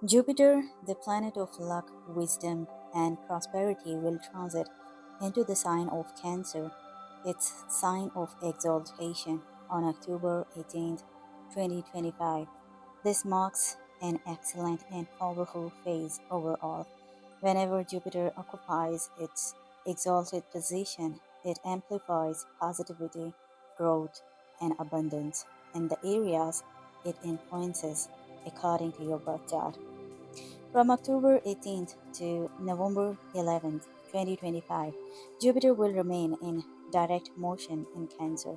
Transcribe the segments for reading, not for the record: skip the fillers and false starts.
Jupiter, the planet of luck, wisdom, and prosperity, will transit into the sign of Cancer, its sign of exaltation, on October 18th, 2025. This marks an excellent and powerful phase overall. Whenever Jupiter occupies its exalted position, it amplifies positivity, growth, and abundance in the areas it influences according to your birth chart. From October 18th to November 11th, 2025, Jupiter will remain in direct motion in Cancer,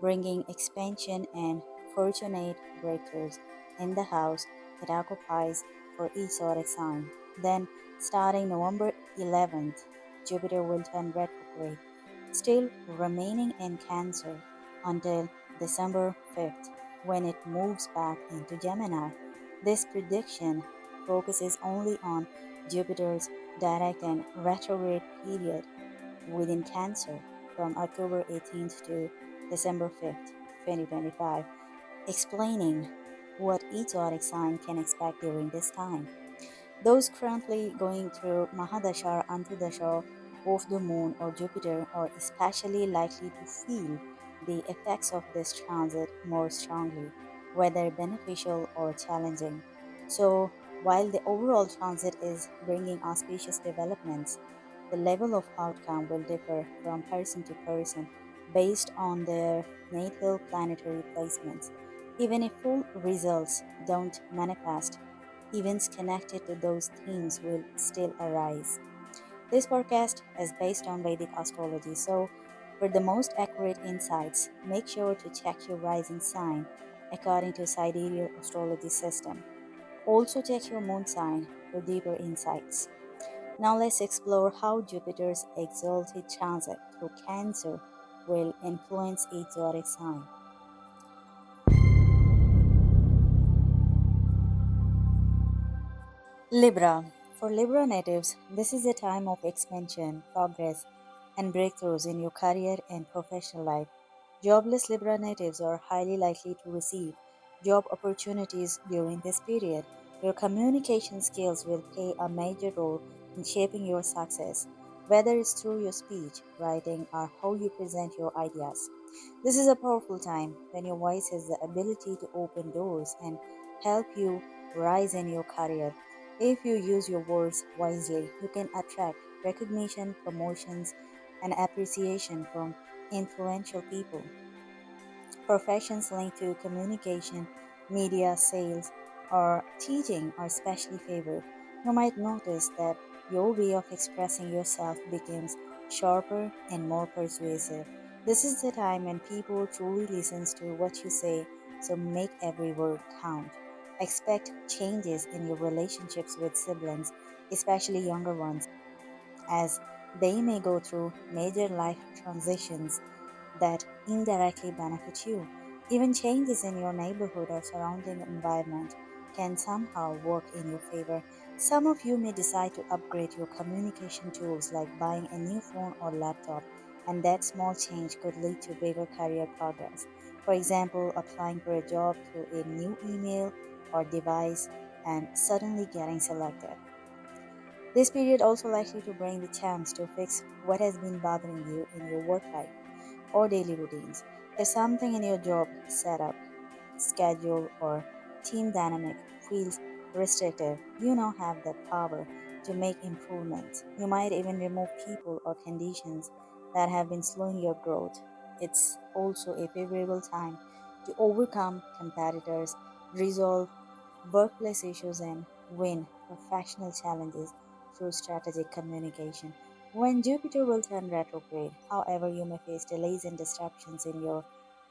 bringing expansion and fortunate breakthroughs in the house it occupies for each zodiac sign. Then, starting November 11th, Jupiter will turn retrograde, still remaining in Cancer until December 5th, when it moves back into Gemini. This prediction focuses only on Jupiter's direct and retrograde period within Cancer from October 18th to December 5th, 2025, explaining what each zodiac sign can expect during this time. Those currently going through Mahadasha or Antardasha of the Moon or Jupiter are especially likely to feel the effects of this transit more strongly, whether beneficial or challenging. So, while the overall transit is bringing auspicious developments, the level of outcome will differ from person to person based on their natal planetary placements. Even if full results don't manifest, events connected to those themes will still arise. This forecast is based on Vedic astrology, so for the most accurate insights, make sure to check your rising sign according to Sidereal astrology system. Also check your moon sign for deeper insights. Now let's explore how Jupiter's exalted transit through Cancer will influence each zodiac sign. Libra. For Libra natives, this is a time of expansion, progress, and breakthroughs in your career and professional life. Jobless Libra natives are highly likely to receive job opportunities during this period. Your communication skills will play a major role in shaping your success, whether it's through your speech, writing, or how you present your ideas. This is a powerful time when your voice has the ability to open doors and help you rise in your career. If you use your words wisely, you can attract recognition, promotions, and appreciation from influential people. Professions linked to communication, media, sales, or teaching are especially favored. You might notice that your way of expressing yourself becomes sharper and more persuasive. This is the time when people truly listen to what you say, so make every word count. Expect changes in your relationships with siblings, especially younger ones, as they may go through major life transitions that indirectly benefit you. Even changes in your neighborhood or surrounding environment can somehow work in your favor. Some of you may decide to upgrade your communication tools like buying a new phone or laptop, and that small change could lead to bigger career progress. For example, applying for a job through a new email or device and suddenly getting selected. This period also likely to bring the chance to fix what has been bothering you in your work life or daily routines. If something in your job setup, schedule, or team dynamic feels restrictive, you now have the power to make improvements. You might even remove people or conditions that have been slowing your growth. It's also a favorable time to overcome competitors, resolve workplace issues, and win professional challenges through strategic communication. When Jupiter will turn retrograde, however, you may face delays and disruptions in your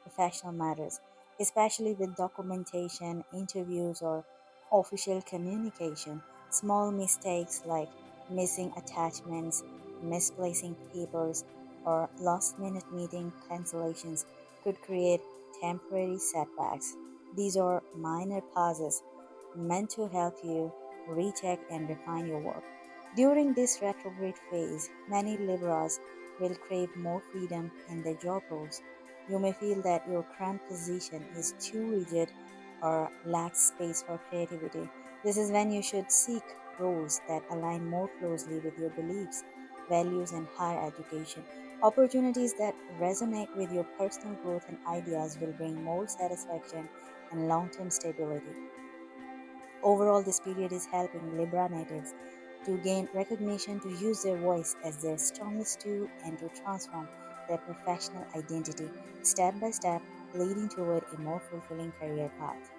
professional matters, especially with documentation, interviews, or official communication. Small mistakes like missing attachments, misplacing papers, or last minute meeting cancellations could create temporary setbacks. These are minor pauses meant to help you recheck and refine your work. During this retrograde phase, many Libras will crave more freedom in their job roles. You may feel that your current position is too rigid or lacks space for creativity. This is when you should seek roles that align more closely with your beliefs, values, and higher education. Opportunities that resonate with your personal growth and ideas will bring more satisfaction and long term stability. Overall, this period is helping Libra natives to gain recognition, to use their voice as their strongest tool, and to transform their professional identity step by step, leading toward a more fulfilling career path.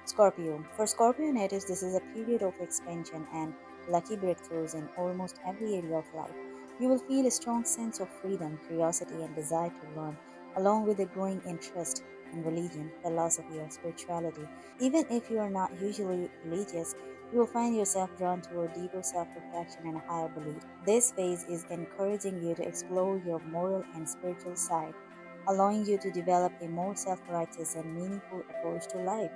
Scorpio. For Scorpio natives, this is a period of expansion and lucky breakthroughs in almost every area of life. You will feel a strong sense of freedom, curiosity, and desire to learn, along with a growing interest in religion, philosophy, or spirituality. Even if you are not usually religious, you will find yourself drawn toward deeper self reflection and a higher belief. This phase is encouraging you to explore your moral and spiritual side, allowing you to develop a more self righteous and meaningful approach to life.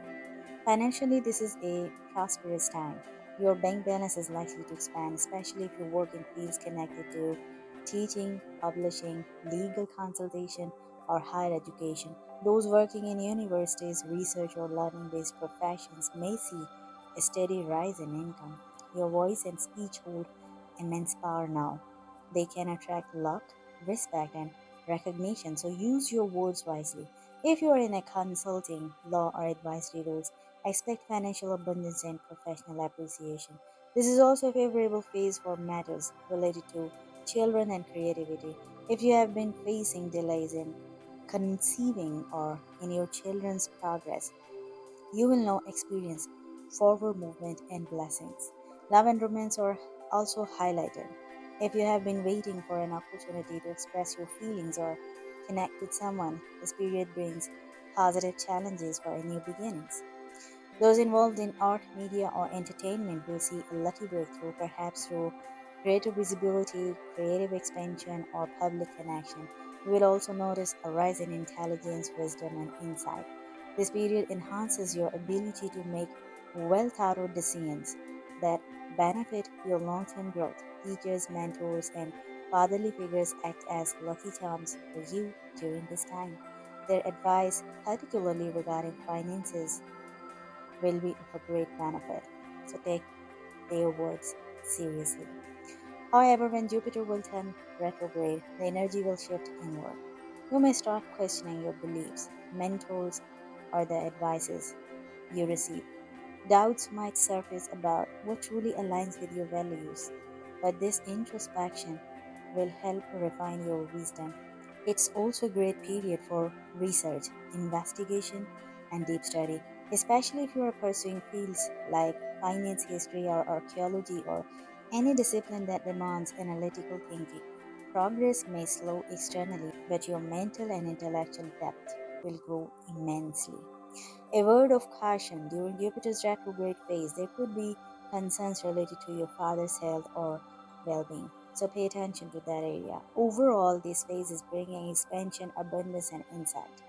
Financially, this is a prosperous time. Your bank balance is likely to expand, especially if you work in fields connected to teaching, publishing, legal consultation, or higher education. Those working in universities, research, or learning based professions may see a steady rise in income. Your voice and speech hold immense power now. They can attract luck, respect, and recognition, so use your words wisely. If you are in a consulting, law, or advisory roles, expect financial abundance and professional appreciation. This is also a favorable phase for matters related to children and creativity. If you have been facing delays in conceiving or in your children's progress, you will now experience forward movement and blessings. Love and romance are also highlighted. If you have been waiting for an opportunity to express your feelings or connect with someone, this period brings positive challenges for new beginnings. Those involved in art, media, or entertainment will see a lucky breakthrough, perhaps through greater visibility, creative expansion, or public connection. You will also notice a rise in intelligence, wisdom, and insight. This period enhances your ability to make well thought out decisions that benefit your long term growth. Teachers, mentors, and fatherly figures act as lucky charms for you during this time. Their advice, particularly regarding finances, will be of a great benefit. So take their words seriously. However, when Jupiter will turn retrograde, the energy will shift inward. You may start questioning your beliefs, mentors, or the advices you receive. Doubts might surface about what truly aligns with your values, but this introspection will help refine your wisdom. It's also a great period for research, investigation, and deep study, especially if you are pursuing fields like finance, history, or archaeology, or any discipline that demands analytical thinking. Progress may slow externally, but your mental and intellectual depth will grow immensely. A word of caution: during Jupiter's retrograde phase, there could be concerns related to your father's health or well being. So pay attention to that area. Overall, this phase is bringing expansion, abundance, and insight,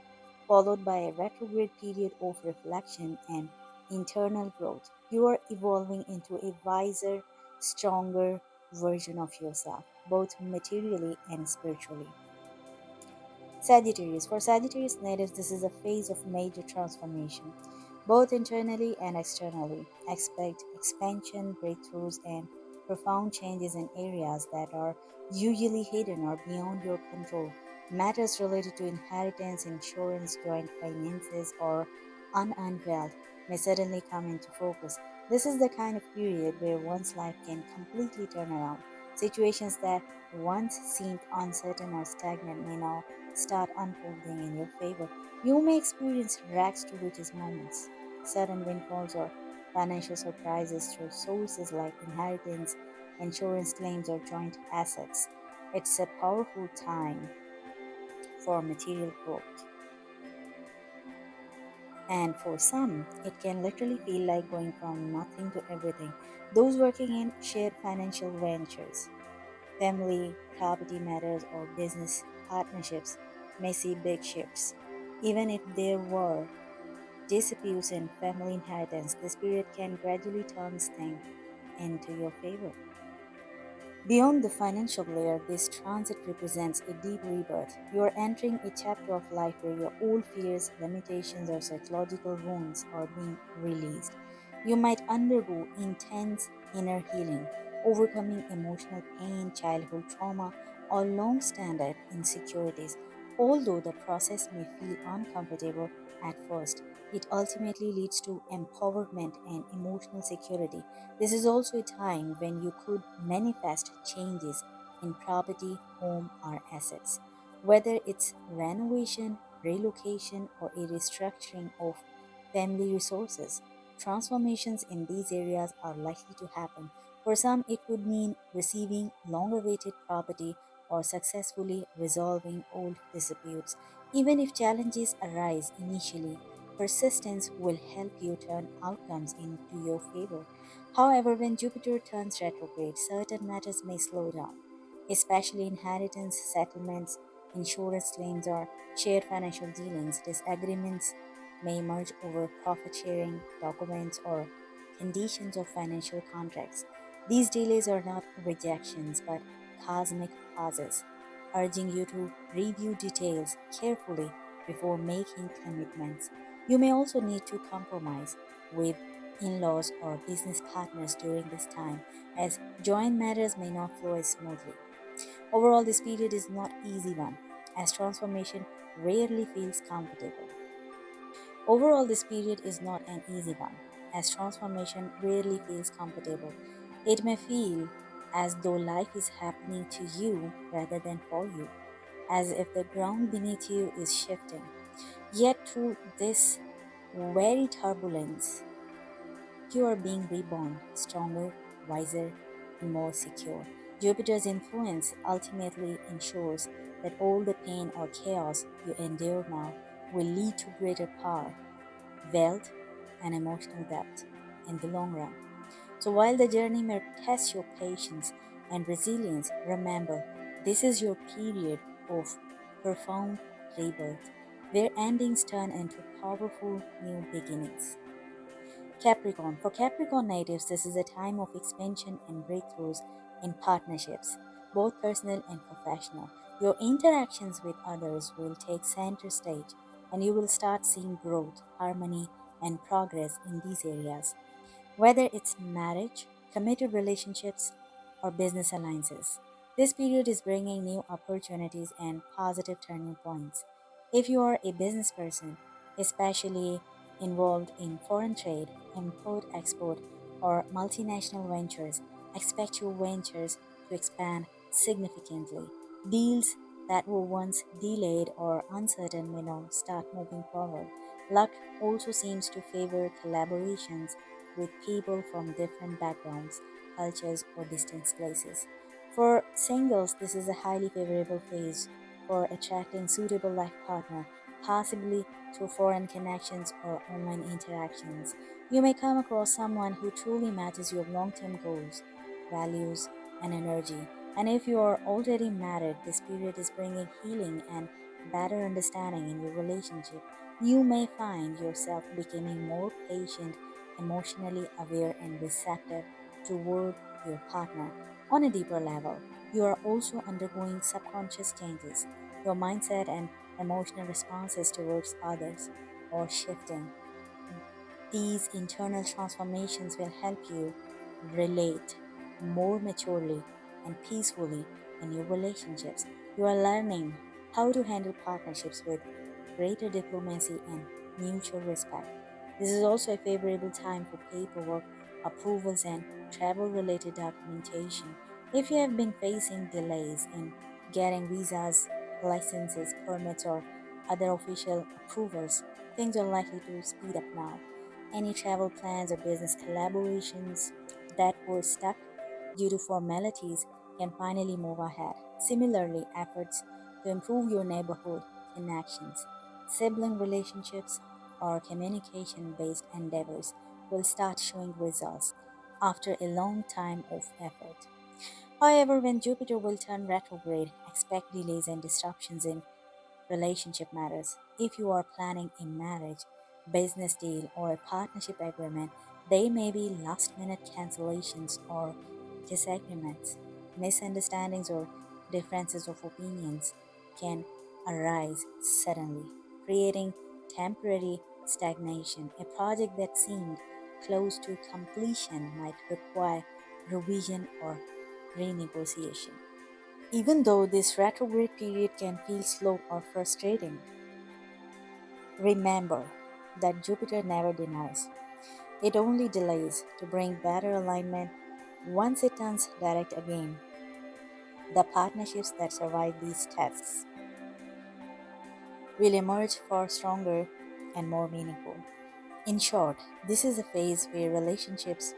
followed by a retrograde period of reflection and internal growth. You are evolving into a wiser, stronger version of yourself, both materially and spiritually. Sagittarius. For Sagittarius natives, this is a phase of major transformation, both internally and externally. Expect expansion, breakthroughs, and profound changes in areas that are usually hidden or beyond your control. Matters related to inheritance, insurance, joint finances, or unearned wealth may suddenly come into focus. This is the kind of period where one's life can completely turn around. Situations that once seemed uncertain or stagnant may now start unfolding in your favor. You may experience rags to riches moments, sudden windfalls, or financial surprises through sources like inheritance, insurance claims, or joint assets. It's a powerful time for material growth. And for some, it can literally feel like going from nothing to everything. Those working in shared financial ventures, family, property matters, or business partnerships may see big shifts. Even if there were disputes in family inheritance, this period can gradually turn things into your favor. Beyond the financial layer, this transit represents a deep rebirth. You are entering a chapter of life where your old fears, limitations, or psychological wounds are being released. You might undergo intense inner healing, overcoming emotional pain, childhood trauma, or long standing insecurities. Although the process may feel uncomfortable at first, it ultimately leads to empowerment and emotional security. This is also a time when you could manifest changes in property, home, or assets. Whether it's renovation, relocation, or a restructuring of family resources, transformations in these areas are likely to happen. For some, it could mean receiving long awaited property or successfully resolving old disputes. Even if challenges arise initially, persistence will help you turn outcomes into your favor. However, when Jupiter turns retrograde, certain matters may slow down, especially inheritance, settlements, insurance claims, or shared financial dealings. Disagreements may emerge over profit sharing, documents, or conditions of financial contracts. These delays are not rejections but cosmic pauses, urging you to review details carefully before making commitments. You may also need to compromise with in laws or business partners during this time, as joint matters may not flow as smoothly. Overall, this period is not easy one, as transformation rarely feels comfortable. Overall, this period is not an easy one, as transformation rarely feels comfortable. It may feel as though life is happening to you rather than for you, as if the ground beneath you is shifting. Yet, through this very turbulence, you are being reborn, stronger, wiser, and more secure. Jupiter's influence ultimately ensures that all the pain or chaos you endure now will lead to greater power, wealth, and emotional depth in the long run. So, while the journey may test your patience and resilience, remember this is your period of profound rebirth, where endings turn into powerful new beginnings. Capricorn. For Capricorn natives, this is a time of expansion and breakthroughs in partnerships, both personal and professional. Your interactions with others will take center stage, and you will start seeing growth, harmony, and progress in these areas. Whether it's marriage, committed relationships, or business alliances, this period is bringing new opportunities and positive turning points. If you are a business person, especially involved in foreign trade, import export, or multinational ventures, expect your ventures to expand significantly. Deals that were once delayed or uncertain may now start moving forward. Luck also seems to favor collaborations with people from different backgrounds, cultures, or distant places. For singles, this is a highly favorable phase for attracting suitable life partner, possibly through foreign connections or online interactions. You may come across someone who truly matches your long-term goals, values, and energy. And if you are already married, this period is bringing healing and better understanding in your relationship. You may find yourself becoming more patient, emotionally aware, and receptive toward your partner. On a deeper level, you are also undergoing subconscious changes. Your mindset and emotional responses towards others are shifting. These internal transformations will help you relate more maturely and peacefully in your relationships. You are learning how to handle partnerships with greater diplomacy and mutual respect. This is also a favorable time for paperwork, approvals, and travel related documentation. If you have been facing delays in getting visas, licenses, permits, or other official approvals, things are likely to speed up now. Any travel plans or business collaborations that were stuck due to formalities can finally move ahead. Similarly, efforts to improve your neighborhood connections, sibling relationships, or communication based endeavors will start showing results after a long time of effort. However, when Jupiter will turn retrograde, expect delays and disruptions in relationship matters. If you are planning a marriage, business deal, or a partnership agreement, they may be last minute cancellations or disagreements. Misunderstandings or differences of opinions can arise suddenly, creating temporary stagnation. A project that seemed close to completion might require revision or renegotiation. Even though this retrograde period can feel slow or frustrating, remember that Jupiter never denies. It only delays to bring better alignment. Once it turns direct again, the partnerships that survive these tests will emerge far stronger and more meaningful. In short, this is a phase where relationships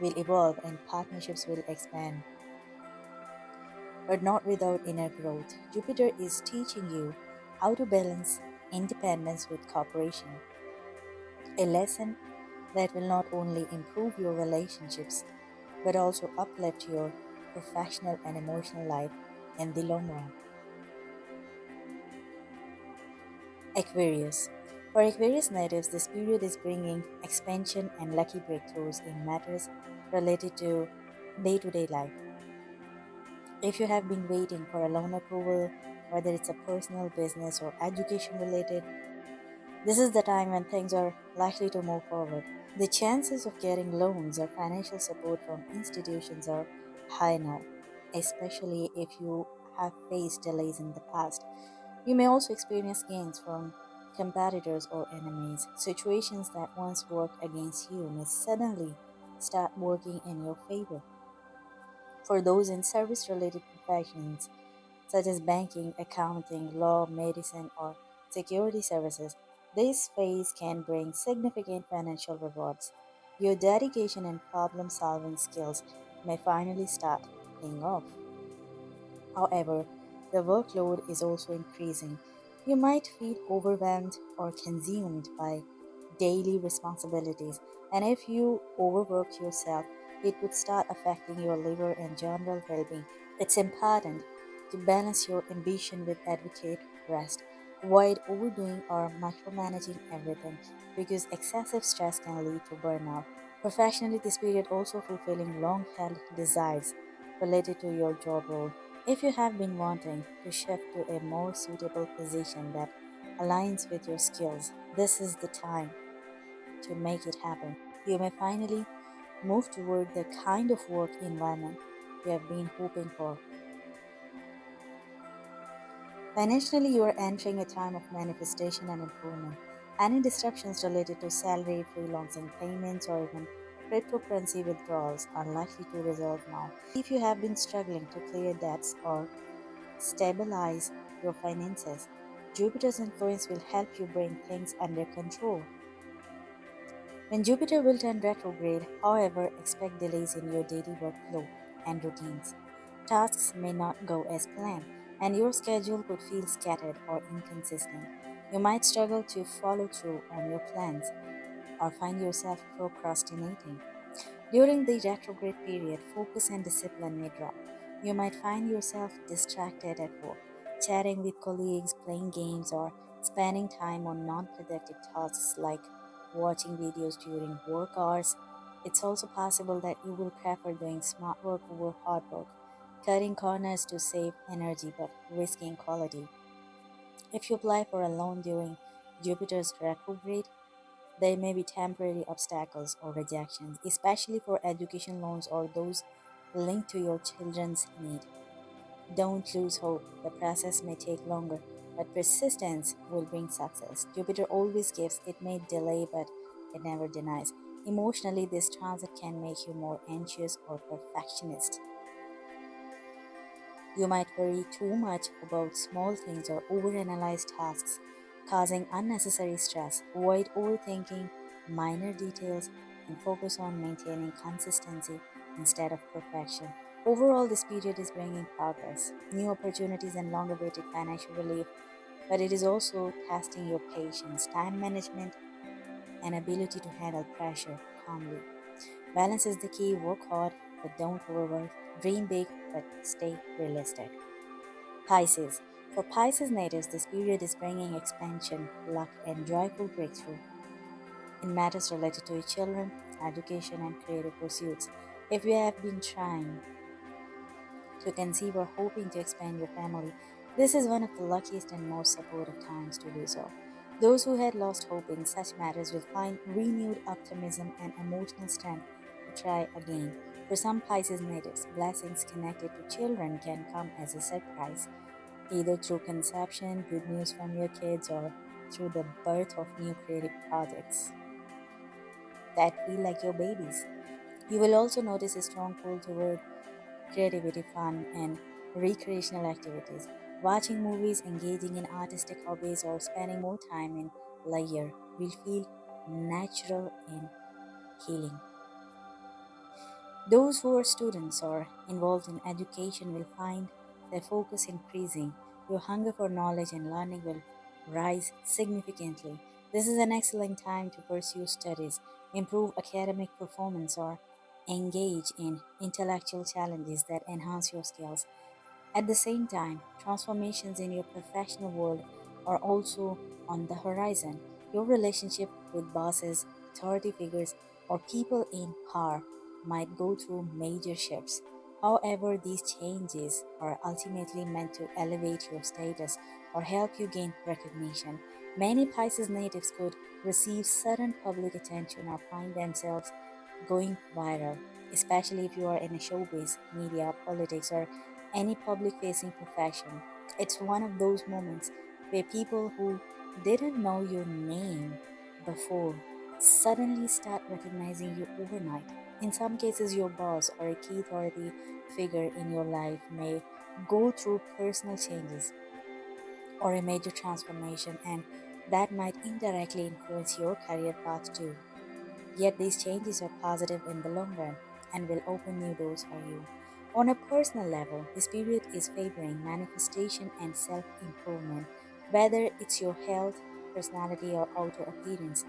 will evolve and partnerships will expand, but not without inner growth. Jupiter is teaching you how to balance independence with cooperation, a lesson that will not only improve your relationships but also uplift your professional and emotional life in the long run. Aquarius. For Aquarius natives, this period is bringing expansion and lucky breakthroughs in matters related to day to day life. If you have been waiting for a loan approval, whether it's a personal, business, or education related, this is the time when things are likely to move forward. The chances of getting loans or financial support from institutions are high now, especially if you have faced delays in the past. You may also experience gains from competitors or enemies. Situations that once worked against you may suddenly start working in your favor. For those in service related professions, such as banking, accounting, law, medicine, or security services, this phase can bring significant financial rewards. Your dedication and problem solving skills may finally start paying off. However, the workload is also increasing. You might feel overwhelmed or consumed by daily responsibilities, and if you overwork yourself, it would start affecting your liver and general well being. It's important to balance your ambition with adequate rest. Avoid overdoing or micromanaging everything because excessive stress can lead to burnout. Professionally, this period also fulfilling long held desires related to your job role. If you have been wanting to shift to a more suitable position that aligns with your skills, this is the time to make it happen. You may finally move toward the kind of work environment you have been hoping for. Financially, you are entering a time of manifestation and improvement. Any disruptions related to salary, freelancing payments, or even cryptocurrency withdrawals are likely to resolve now. If you have been struggling to clear debts or stabilize your finances, Jupiter's influence will help you bring things under control. When Jupiter will turn retrograde, however, expect delays in your daily workflow and routines. Tasks may not go as planned, and your schedule could feel scattered or inconsistent. You might struggle to follow through on your plans or find yourself procrastinating. During the retrograde period, focus and discipline may drop. You might find yourself distracted at work, chatting with colleagues, playing games, or spending time on non productive tasks like watching videos during work hours. It's also possible that you will prefer doing smart work over hard work, cutting corners to save energy but risking quality. If you apply for a loan during Jupiter's retrograde, there may be temporary obstacles or rejections, especially for education loans or those linked to your children's need. Don't lose hope. The process may take longer, but persistence will bring success. Jupiter always gives, it may delay, but it never denies. Emotionally, this transit can make you more anxious or perfectionist. You might worry too much about small things or overanalyze tasks, causing unnecessary stress. Avoid overthinking minor details and focus on maintaining consistency instead of perfection. Overall, this period is bringing progress, new opportunities, and long awaited financial relief, but it is also testing your patience, time management, and ability to handle pressure calmly. Balance is the key. Work hard, but don't overwork. Dream big, but stay realistic. Pisces. For Pisces natives, this period is bringing expansion, luck, and joyful breakthrough in matters related to your children, education, and creative pursuits. If you have been trying to conceive or hoping to expand your family, this is one of the luckiest and most supportive times to do so. Those who had lost hope in such matters will find renewed optimism and emotional strength to try again. For some Pisces natives, blessings connected to children can come as a surprise, either through conception, good news from your kids, or through the birth of new creative projects that feel like your babies. You will also notice a strong pull toward creativity, fun, and recreational activities. Watching movies, engaging in artistic hobbies, or spending more time in leisure will feel natural and healing. Those who are students or involved in education will find their focus increasing. Your hunger for knowledge and learning will rise significantly. This is an excellent time to pursue studies, improve academic performance, or engage in intellectual challenges that enhance your skills. At the same time, transformations in your professional world are also on the horizon. Your relationship with bosses, authority figures, or people in power might go through major shifts. However, these changes are ultimately meant to elevate your status or help you gain recognition. Many Pisces natives could receive sudden public attention or find themselves going viral, especially if you are in a showbiz, media, politics, or any public facing profession. It's one of those moments where people who didn't know your name before suddenly start recognizing you overnight. In some cases, your boss or a key authority figure in your life may go through personal changes or a major transformation, and that might indirectly influence your career path too. Yet these changes are positive in the long run and will open new doors for you. On a personal level, this period is favoring manifestation and self improvement. Whether it's your health, personality, or outer appearance,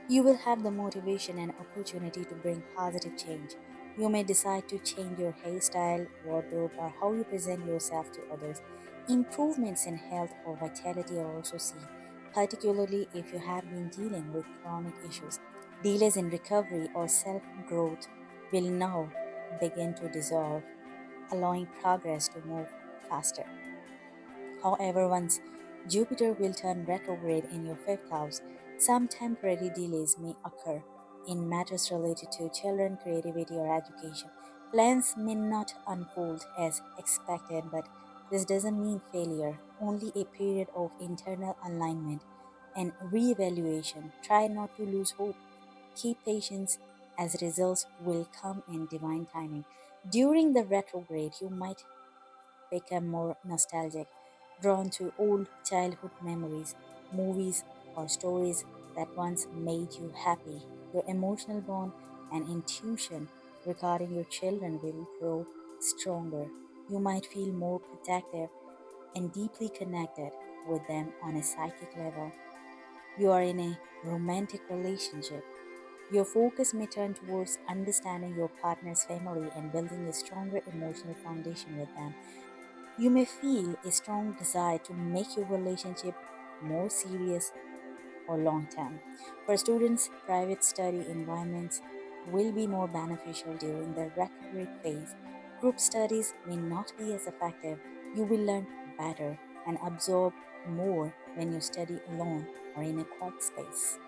you will have the motivation and opportunity to bring positive change. You may decide to change your hairstyle, wardrobe, or how you present yourself to others. Improvements in health or vitality are also seen, particularly if you have been dealing with chronic issues. Delays in recovery or self growth will now begin to dissolve, allowing progress to move faster. However, once Jupiter will turn retrograde in your fifth house, some temporary delays may occur in matters related to children, creativity, or education. Plans may not unfold as expected, but this doesn't mean failure, only a period of internal alignment and reevaluation. Try not to lose hope. Keep patience, as results will come in divine timing. During the retrograde, you might become more nostalgic, drawn to old childhood memories, movies, or stories that once made you happy. Your emotional bond and intuition regarding your children will grow stronger. You might feel more protective and deeply connected with them on a psychic level. You are in a romantic relationship. Your focus may turn towards understanding your partner's family and building a stronger emotional foundation with them. You may feel a strong desire to make your relationship more serious or long term. For students, private study environments will be more beneficial during the retrograde phase. Group studies may not be as effective. You will learn better and absorb more when you study alone or in a quiet space.